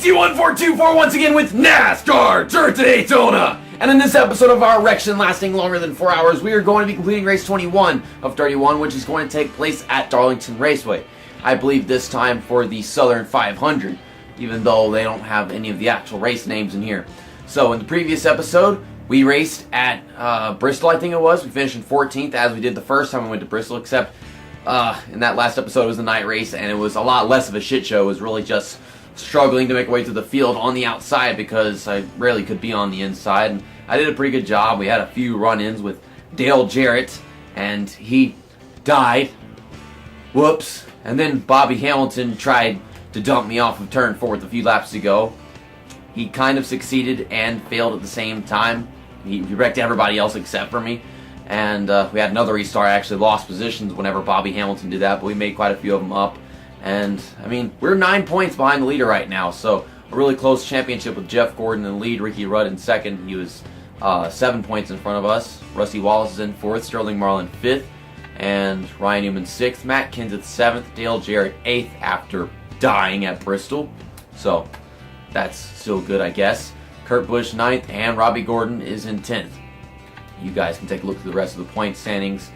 G142 once again with NASCAR Dirt to Daytona. And in this episode of our erection lasting longer than 4 hours, we are going to be completing race 21 of 31, which is going to take place at Darlington Raceway. I believe this time for the Southern 500, even though they don't have any of the actual race names in here. So in the previous episode, we raced at Bristol, I think it was. We finished in 14th as we did the first time we went to Bristol, except in that last episode it was the night race and it was a lot less of a shit show. It was really just struggling to make a way through the field on the outside because I rarely could be on the inside. And I did a pretty good job. We had a few run-ins with Dale Jarrett and he died. Whoops. And then Bobby Hamilton tried to dump me off of turn 4 a few laps ago. He kind of succeeded and failed at the same time. He wrecked everybody else except for me. And we had another restart. I actually lost positions whenever Bobby Hamilton did that, but we made quite a few of them up. And, I mean, we're 9 points behind the leader right now, so a really close championship with Jeff Gordon in the lead, Ricky Rudd in second. He was 7 points in front of us. Rusty Wallace is in 4th, Sterling Marlin 5th, and Ryan Newman 6th. Matt Kenseth 7th, Dale Jarrett 8th after dying at Bristol. So, that's still good, I guess. Kurt Busch 9th, and Robbie Gordon is in 10th. You guys can take a look at the rest of the point standings.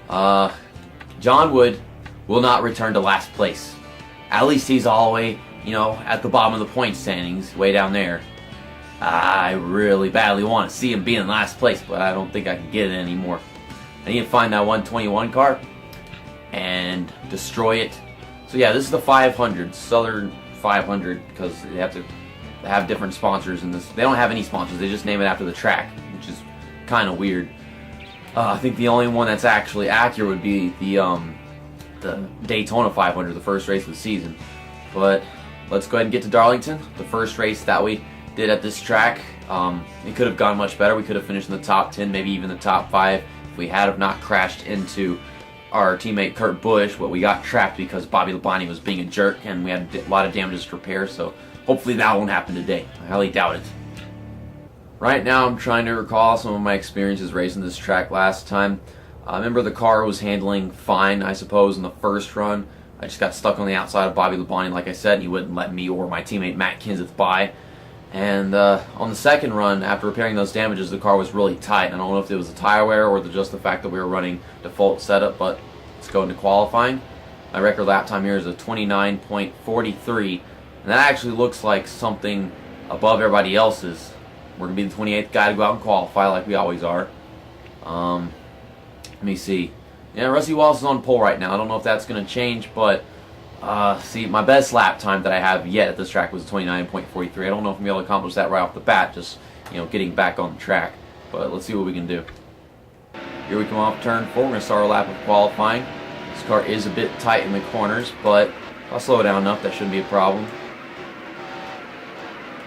John Wood will not return to last place. At least he's all the way, at the bottom of the point standings, way down there. I really badly want to see him be in last place, but I don't think I can get it anymore. I need to find that 121 car and destroy it. So yeah, this is the 500, Southern 500, because they have to have different sponsors in this. They don't have any sponsors, they just name it after the track, which is kind of weird. I think the only one that's actually accurate would be the Daytona 500, the first race of the season. But let's go ahead and get to Darlington, the first race that we did at this track. It could have gone much better. We could have finished in the top 10, maybe even the top 5, if we had have not crashed into our teammate Kurt Busch. But we got trapped because Bobby Labonte was being a jerk, and we had a lot of damages to repair, so hopefully that won't happen today. I highly doubt it. Right now I'm trying to recall some of my experiences racing this track last time. I remember the car was handling fine, I suppose, in the first run. I just got stuck on the outside of Bobby Labonte, like I said, and he wouldn't let me or my teammate Matt Kenseth by. And on the second run, after repairing those damages, the car was really tight. I don't know if it was the tire wear or just the fact that we were running default setup, but let's go into qualifying. My record lap time here is a 29.43, and that actually looks like something above everybody else's. We're going to be the 28th guy to go out and qualify like we always are. Let me see. Yeah, Rusty Wallace is on pole right now. I don't know if that's going to change, but see, my best lap time that I have yet at this track was 29.43. I don't know if I'm able to accomplish that right off the bat, just getting back on the track. But let's see what we can do. Here we come off turn 4. We're going to start our lap with qualifying. This car is a bit tight in the corners, but if I slow it down enough, that shouldn't be a problem.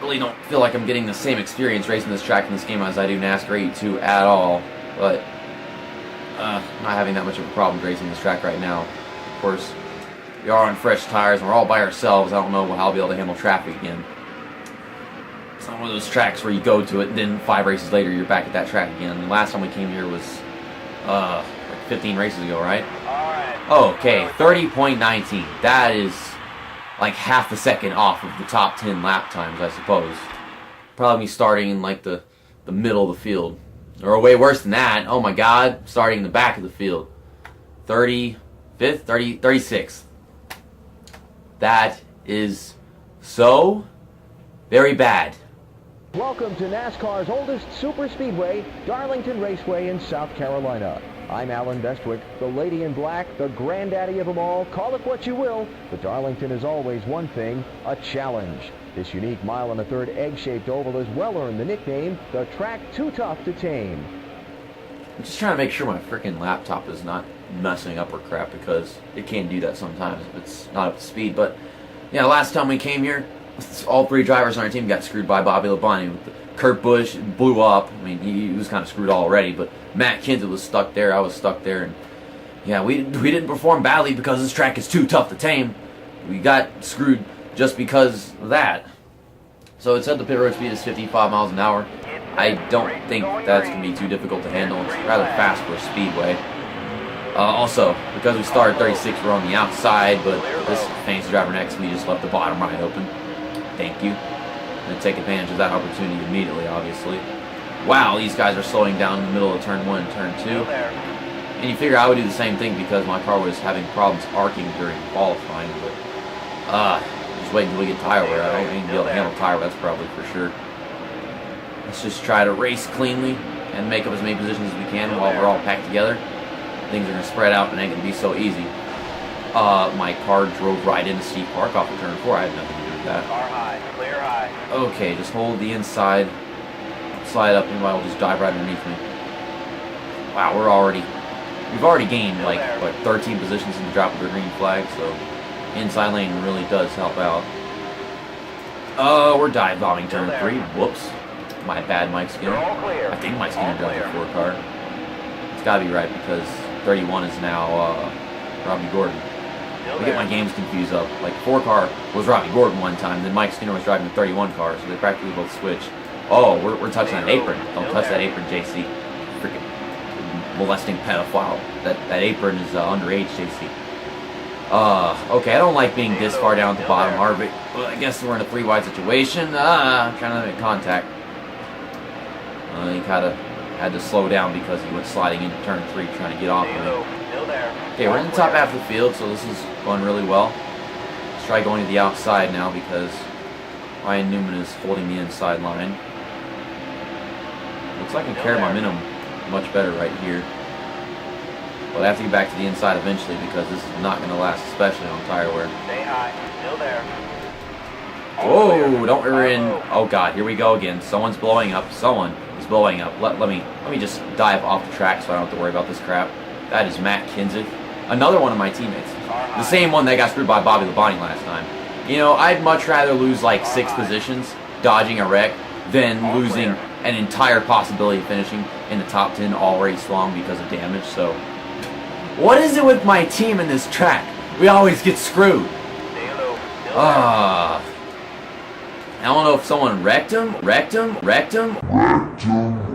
Really don't feel like I'm getting the same experience racing this track in this game as I do NASCAR 82 at all, but not having that much of a problem racing this track right now. Of course, we are on fresh tires and we're all by ourselves. I don't know how I'll be able to handle traffic again. It's not one of those tracks where you go to it and then 5 races later you're back at that track again. The last time we came here was like 15 races ago, right? Okay, 30.19. That is like half a second off of the top 10 lap times, I suppose. Probably me starting in like the middle of the field. Or way worse than that. Oh my god, starting in the back of the field. 35th, 36th. That is so very bad. Welcome to NASCAR's oldest super speedway, Darlington Raceway in South Carolina. I'm Alan Bestwick, the lady in black, the granddaddy of them all. Call it what you will, but Darlington is always one thing, a challenge. This unique 1 1/3 egg-shaped oval has well earned the nickname, the track too tough to tame. I'm just trying to make sure my freaking laptop is not messing up or crap, because it can do that sometimes if it's not up to speed. But yeah, last time we came here, all 3 drivers on our team got screwed by Bobby Labonte. Kurt Busch blew up. I mean, he was kind of screwed already, but Matt Kenseth was stuck there. I was stuck there, and yeah, we didn't perform badly because this track is too tough to tame. We got screwed just because of that. So it said the pit road speed is 55 miles an hour. I don't think that's going to be too difficult to handle. It's rather fast for a speedway. Also, because we started 36, we're on the outside, but this fancy driver next to me just left the bottom right open. Thank you. going to take advantage of that opportunity immediately, obviously. Wow, these guys are slowing down in the middle of turn 1 and turn 2. And you figure I would do the same thing because my car was having problems arcing during qualifying, but just wait until we get tire wear. I don't even be able to handle tire wear, that's probably for sure. Let's just try to race cleanly and make up as many positions as we can while we're all packed together. Things are going to spread out and it ain't going to be so easy. My car drove right into Steve Park off of turn 4. I had nothing to do with that. Car high, clear high. Okay, just hold the inside, slide up, and I'll just dive right underneath me. Wow, we've already gained like 13 positions in the drop of the green flag, so inside lane really does help out. We're dive bombing turn 3. Whoops. My bad, Mike Skinner. I think Mike Skinner drives a 4 car. It's gotta be right because 31 is now Robbie Gordon. I get my games confused up. Like 4 car was Robbie Gordon one time, then Mike Skinner was driving the 31 car, so they practically both switched. Oh, we're touching that apron. Don't touch that apron, JC. Freaking molesting pedophile. That apron is underage, JC. Okay, I don't like being this far down at the bottom, Harvick. Well, I guess we're in a 3-wide situation. I'm trying to make contact. He kind of had to slow down because he went sliding into turn 3 trying to get off of me. Okay, we're in the top half of the field, so this is going really well. Let's try going to the outside now because Ryan Newman is holding the inside line. Looks like I can carry momentum much better right here. But I have to get back to the inside eventually because this is not going to last, especially on tire wear. Stay high, still there. Oh, don't rear in. Oh God, here we go again. Someone's blowing up. Someone is blowing up. Let me just dive off the track so I don't have to worry about this crap. That is Matt Kenseth, another one of my teammates. The same one that got screwed by Bobby Labonte last time. You know, I'd much rather lose like 6 positions dodging a wreck than losing an entire possibility of finishing in the top 10 all race long because of damage. So, what is it with my team in this track? We always get screwed. I don't know if someone wrecked him,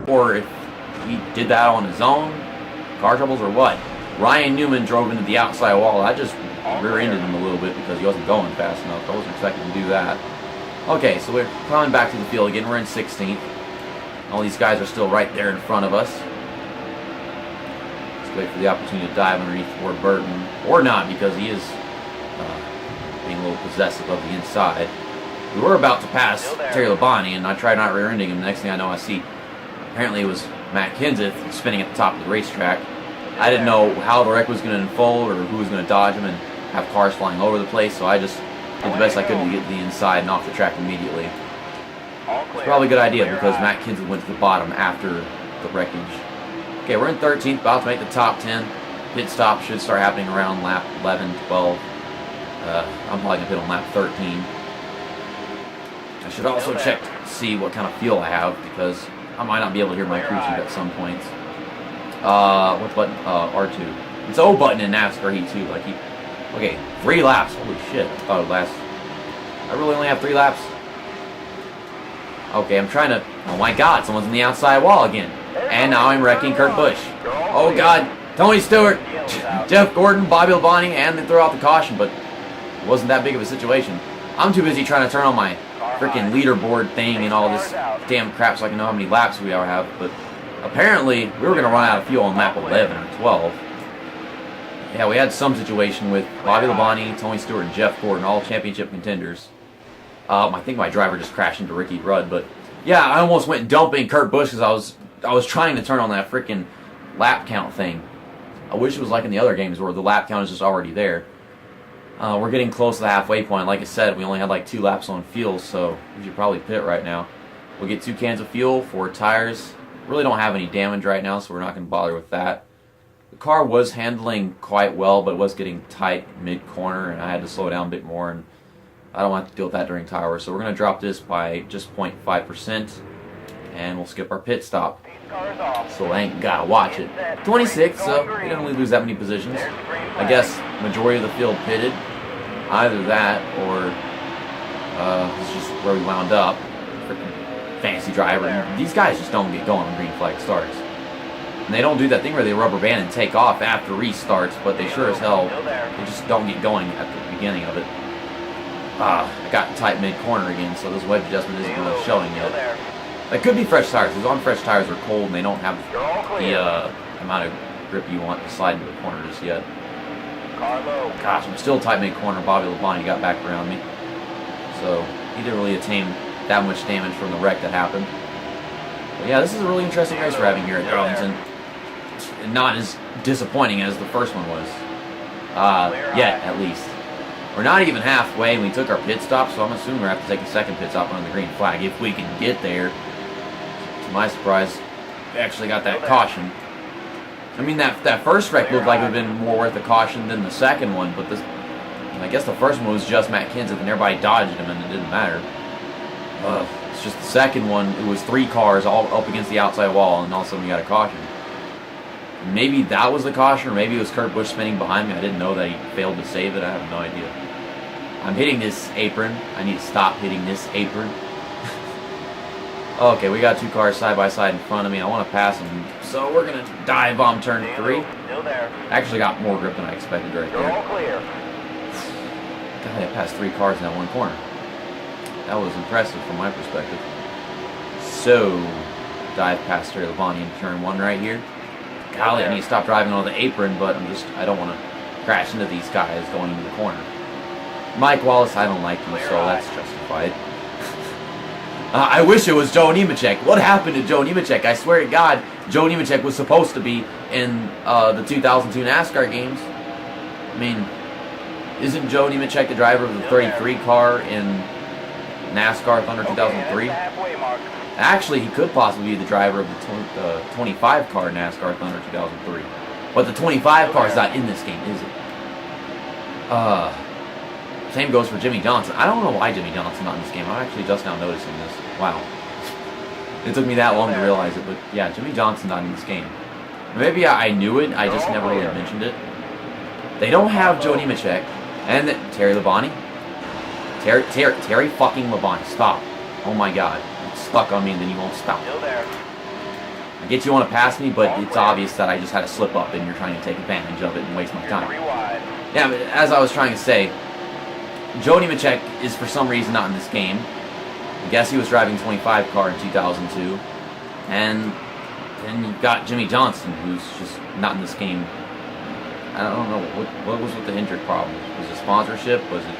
or if he did that on his own. Car troubles or what? Ryan Newman drove into the outside wall. I just rear-ended him a little bit because he wasn't going fast enough. I wasn't expecting to do that. Okay, so we're coming back to the field again. We're in 16th. All these guys are still right there in front of us. Let's wait for the opportunity to dive underneath Ward Burton. Or not, because he is being a little possessive of the inside. We were about to pass Terry Labonte, and I tried not rear-ending him. The next thing I know, I see apparently it was Matt Kenseth spinning at the top of the racetrack. I didn't know how the wreck was going to unfold or who was going to dodge him and have cars flying all over the place, so I just did the best I could to get to the inside and off the track immediately. It's probably a good idea because Matt Kenseth went to the bottom after the wreckage. Okay, we're in 13th, about to make the top 10. Pit stop should start happening around lap 11, 12. I'm probably going to pit on lap 13. I should also check to see what kind of fuel I have because I might not be able to hear my crew chief at some points. What button? R2. It's O button in NASCAR Heat 2. Like okay, 3 laps. Holy shit! I thought it would last. I really only have 3 laps. Okay, I'm trying to. Oh my God! Someone's in the outside wall again, and now I'm wrecking Kurt Busch. Oh God! Tony Stewart, Jeff Gordon, Bobby Labonte, and they throw out the caution, but it wasn't that big of a situation. I'm too busy trying to turn on my freaking leaderboard thing and all this damn crap so I can know how many laps we all have, but apparently we were going to run out of fuel on lap 11 or 12. Yeah, we had some situation with Bobby Labonte, Tony Stewart, and Jeff Gordon, all championship contenders. I think my driver just crashed into Ricky Rudd, but yeah, I almost went dumping Kurt Busch because I was trying to turn on that freaking lap count thing. I wish it was like in the other games where the lap count is just already there. We're getting close to the halfway point. Like I said, we only had like 2 laps on fuel, so we should probably pit right now. We'll get 2 cans of fuel, 4 tires. Really don't have any damage right now, so we're not going to bother with that. The car was handling quite well, but it was getting tight mid-corner, and I had to slow down a bit more, and I don't want to deal with that during tire wear. So we're going to drop this by just 0.5%, and we'll skip our pit stop. So I ain't got to watch it. 26, so we didn't really lose that many positions. I guess majority of the field pitted. Either that, or this is just where we wound up. Freaking fancy driver. And these guys just don't get going when green flag starts. And they don't do that thing where they rubber band and take off after restarts, but they sure as hell, they just don't get going at the beginning of it. I got tight mid-corner again, so this wedge adjustment isn't really showing Still yet. there. That could be fresh tires, because on fresh tires are cold and they don't have You're all clear. the amount of grip you want to slide into the corner just yet. Car low. Gosh, I'm still tight mid-corner. Bobby Labonte got back around me. So, he didn't really attain that much damage from the wreck that happened. But yeah, this is a really interesting race we're having here at Darlington. It's not as disappointing as the first one was. Yet, at least. We're not even halfway, and we took our pit stop, so I'm assuming we're going to have to take a second pit stop on the green flag if we can get there. To my surprise, we actually got that caution. I mean, that first wreck looked like it would have been more worth a caution than the second one, but this, I guess the first one was just Matt Kenseth, and everybody dodged him, and it didn't matter. It's just the second one, it was 3 cars all up against the outside wall, and all of a sudden we got a caution. Maybe that was the caution, or maybe it was Kurt Busch spinning behind me. I didn't know that he failed to save it. I have no idea. I'm hitting this apron. I need to stop hitting this apron. Okay, we got 2 cars side by side in front of me. I want to pass them, so we're going to dive bomb turn 3. Still there. Actually got more grip than I expected right You're there. all clear. God, I passed 3 cars in that one corner. That was impressive from my perspective. So, dive past Terry Labonte in turn 1 right here. Golly, I need to stop driving on the apron, but I don't want to crash into these guys going into the corner. Mike Wallace, I don't like you, so that's justified. I wish it was Joe Nemechek. What happened to Joe Nemechek? I swear to God, Joe Nemechek was supposed to be in the 2002 NASCAR games. I mean, isn't Joe Nemechek the driver of the 33 car in NASCAR Thunder 2003? Halfway mark. Actually, he could possibly be the driver of the 25 car NASCAR Thunder 2003. But the 25 car is not in this game, is it? Same goes for Jimmy Johnson. I don't know why Jimmy Johnson's not in this game. I'm actually just now noticing this. Wow. It took me that long to realize it, but yeah, Jimmy Johnson's not in this game. Maybe I knew it, I just never really mentioned it. They don't have Joe Nemechek and Terry Labonte. Terry fucking Labonte, stop. Oh my God. Stuck on me and then you won't stop. Still there. I get you want to pass me, but it's obvious that I just had a slip up and you're trying to take advantage of it and waste my time. 3 wide. Yeah, but as I was trying to say, Joe Nemechek is for some reason not in this game. I guess he was driving 25 car in 2002. And then you've got Jimmy Johnson, who's just not in this game. I don't know, what was with the injured problem? Was it sponsorship? Was it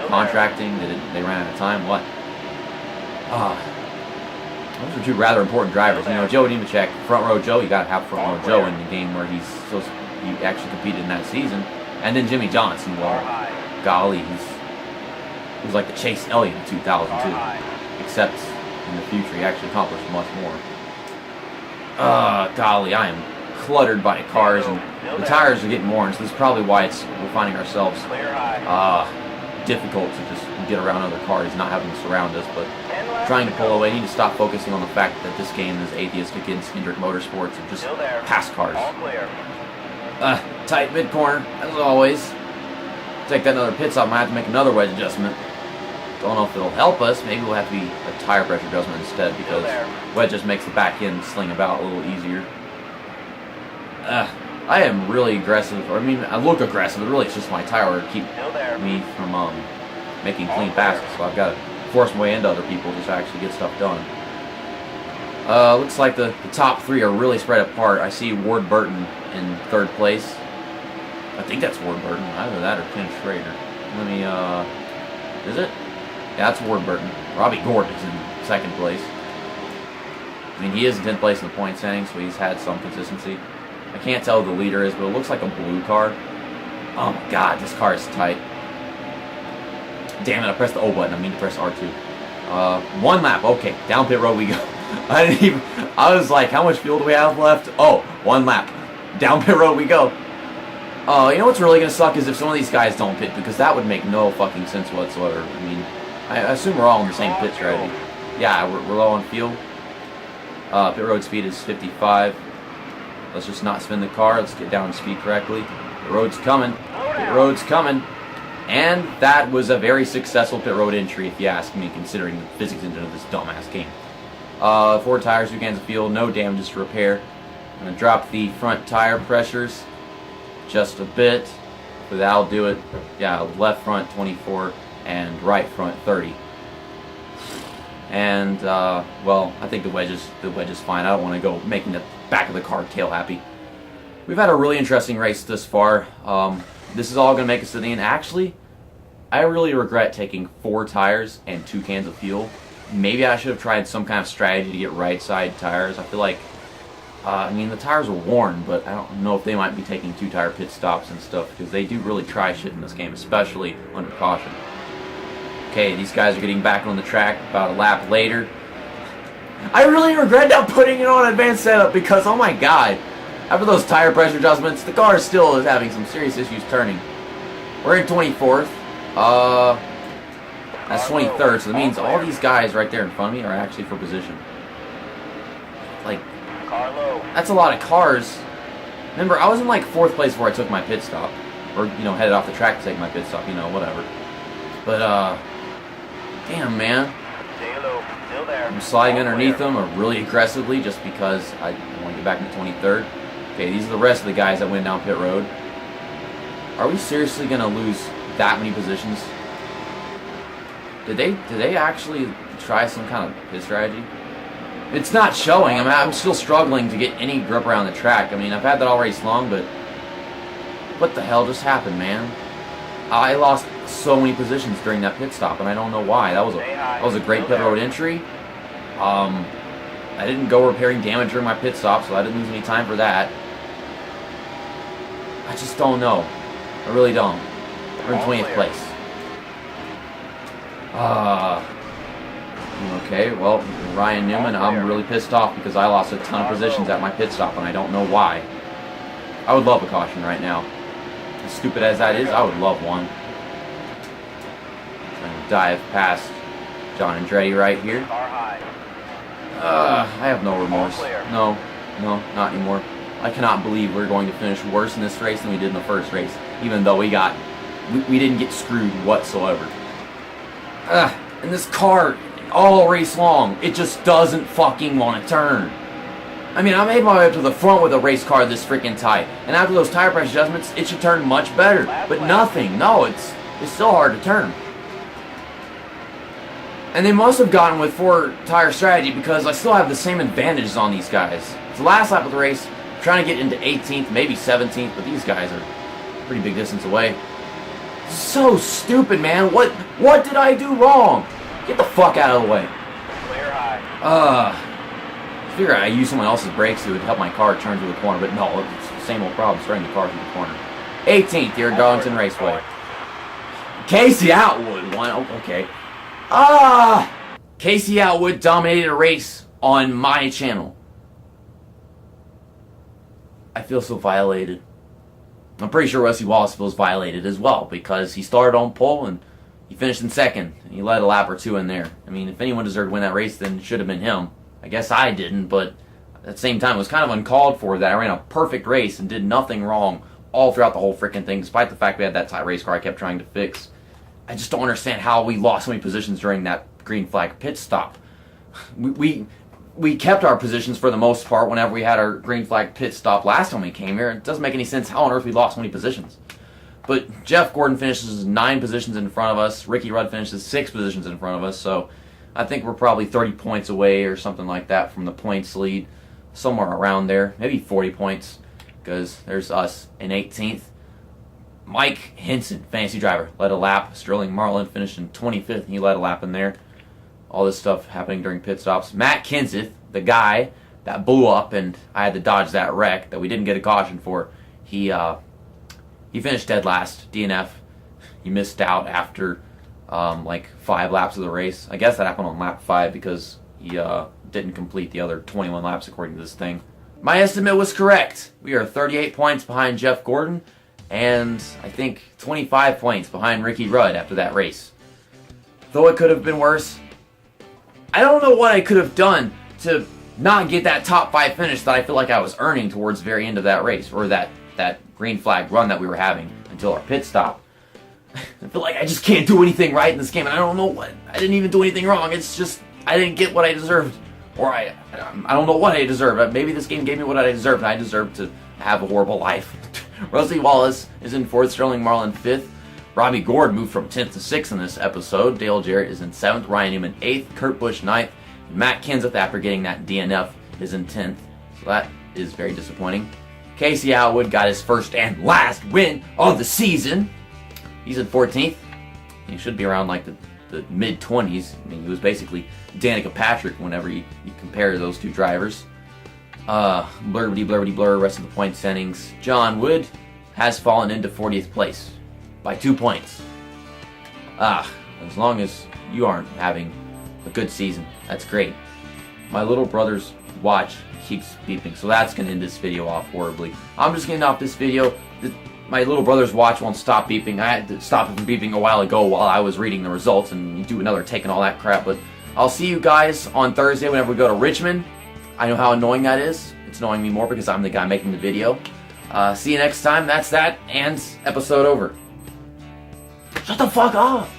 contracting? They ran out of time? What? Those are 2 rather important drivers. You know, Joe Nemechek, front row Joe, you got to have front row Joe in the game where he actually competed in that season. And then Jimmy Johnson, well, golly, he was like the Chase Elliott in 2002. Except in the future, he actually accomplished much more. Golly, I am cluttered by cars, and the tires are getting worn, so this is probably why we're finding ourselves difficult to just get around other cars, not having them surround us, but trying to pull away. I need to stop focusing on the fact that this game is atheist against Hendrick Motorsports and just pass cars. All clear. Tight mid-corner, as always. Take that another pit stop, I might have to make another wedge adjustment. Don't know if it'll help us. Maybe we'll have to be a tire pressure adjustment instead, because wedge just makes the back end sling about a little easier. I am really aggressive. I mean, I look aggressive, but really it's just my tire to keep me from making clean passes. So I've got to force my way into other people just to actually get stuff done. Looks like the top 3 are really spread apart. I see Ward Burton in 3rd place. I think that's Ward Burton. Either that or Ken Schrader. Let me, is it? Yeah, that's Ward Burton. Robbie Gordon is in 2nd place. I mean, he is in 10th place in the point standing, so he's had some consistency. I can't tell who the leader is, but it looks like a blue car. Oh my God, this car is tight. Damn it, I pressed the O button. I mean to press R2. 1 lap. Okay, down pit road we go. I was like, how much fuel do we have left? Oh, 1 lap. Down pit road we go. You know what's really going to suck is if some of these guys don't pit, because that would make no fucking sense whatsoever. I mean, I assume we're all in the same pit strategy. Yeah, we're low on fuel. Pit road speed is 55. Let's just not spin the car. Let's get down to speed correctly. The road's coming. Pit road's coming. And that was a very successful pit road entry, if you ask me, considering the physics engine of this dumbass game. 4 tires, 2 cans of fuel, no damages to repair. I'm going to drop the front tire pressures just a bit. But that'll do it. Yeah, left front 24, and right front 30. And well, I think the wedge is fine. I don't want to go making the back of the car tail happy. We've had a really interesting race this far. This is all going to make us to the end. Actually, I really regret taking 4 tires and 2 cans of fuel. Maybe I should have tried some kind of strategy to get right side tires. I feel like, I mean, the tires are worn, but I don't know if they might be taking 2-tire pit stops and stuff, because they do really try shit in this game, especially under caution. Okay, these guys are getting back on the track about a lap later. I really regret not putting it on advanced setup because, oh my god, after those tire pressure adjustments, the car still is having some serious issues turning. We're in 24th. That's 23rd, so that means all these guys right there in front of me are actually for position. Like, that's a lot of cars. Remember, I was in like 4th place before I took my pit stop. Or, you know, headed off the track to take my pit stop, you know, whatever. But, damn, man. I'm sliding underneath them really aggressively just because I want to get back into 23rd. Okay, these are the rest of the guys that went down pit road. Are we seriously going to lose that many positions? Did they actually try some kind of pit strategy? It's not showing. I mean, I'm still struggling to get any grip around the track. I mean, I've had that all race long, but what the hell just happened, man? I lost so many positions during that pit stop, and I don't know why. That was a great pit road entry. I didn't go repairing damage during my pit stop, so I didn't lose any time for that. I just don't know. I really don't. We're in 20th place. Okay, well, Ryan Newman, I'm really pissed off because I lost a ton of positions at my pit stop, and I don't know why. I would love a caution right now. As stupid as that is, I would love one. Trying to dive past John Andretti right here. I have no remorse. No, not anymore. I cannot believe we're going to finish worse in this race than we did in the first race, even though we didn't get screwed whatsoever. And this car, all race long, it just doesn't fucking want to turn. I mean, I made my way up to the front with a race car this freaking tight, and after those tire pressure adjustments, it should turn much better. But nothing. No, it's still hard to turn. And they must have gotten with 4-tire strategy because I still have the same advantages on these guys. It's the last lap of the race, I'm trying to get into 18th, maybe 17th, but these guys are a pretty big distance away. So stupid, man. What did I do wrong? Get the fuck out of the way. Clear high. I figure I use someone else's brakes to help my car turn to the corner, but no, it's the same old problem, starting the car to the corner. 18th here at Darlington Raceway. Casey Atwood won. Oh, okay. Casey Atwood dominated a race on my channel. I feel so violated. I'm pretty sure Rusty Wallace feels violated as well because he started on pole and he finished in 2nd. And he led a lap or 2 in there. I mean, if anyone deserved to win that race, then it should have been him. I guess I didn't, but at the same time, it was kind of uncalled for that I ran a perfect race and did nothing wrong all throughout the whole freaking thing, despite the fact we had that tight race car I kept trying to fix. I just don't understand how we lost so many positions during that green flag pit stop. We kept our positions for the most part whenever we had our green flag pit stop last time we came here. It doesn't make any sense how on earth we lost so many positions. But Jeff Gordon finishes 9 positions in front of us. Ricky Rudd finishes 6 positions in front of us. So I think we're probably 30 points away or something like that from the points lead. Somewhere around there. Maybe 40 points. Because there's us in 18th. Mike Henson, fantasy driver, led a lap. Sterling Marlin finished in 25th, and he led a lap in there. All this stuff happening during pit stops. Matt Kenseth, the guy that blew up, and I had to dodge that wreck that we didn't get a caution for. He finished dead last, DNF. He missed out after like 5 laps of the race. I guess that happened on lap 5 because he didn't complete the other 21 laps according to this thing. My estimate was correct. We are 38 points behind Jeff Gordon, and I think 25 points behind Ricky Rudd after that race. Though it could have been worse, I don't know what I could have done to not get that top 5 finish that I feel like I was earning towards the very end of that race, or that green flag run that we were having until our pit stop. I feel like I just can't do anything right in this game, and I don't know what. I didn't even do anything wrong. It's just I didn't get what I deserved, or I don't know what I deserved. Maybe this game gave me what I deserved, and I deserved to have a horrible life. Rusty Wallace is in 4th, Sterling Marlin 5th. Robbie Gord moved from 10th to 6th in this episode. Dale Jarrett is in 7th. Ryan Newman 8th. Kurt Busch 9th. Matt Kenseth, after getting that DNF, is in 10th. So that is very disappointing. Casey Atwood got his first and last win of the season. He's in 14th. He should be around like the mid-20s. I mean, he was basically Danica Patrick whenever you compare those two drivers. Blurbity blur, rest of the point standings. John Wood has fallen into 40th place by 2 points. As long as you aren't having a good season, that's great. My little brother's watch keeps beeping, so that's going to end this video off horribly. I'm just getting off this video. My little brother's watch won't stop beeping. I had to stop it from beeping a while ago while I was reading the results and do another take and all that crap, but I'll see you guys on Thursday whenever we go to Richmond. I know how annoying that is. It's annoying me more because I'm the guy making the video. See you next time. That's that, and episode over. Shut the fuck up!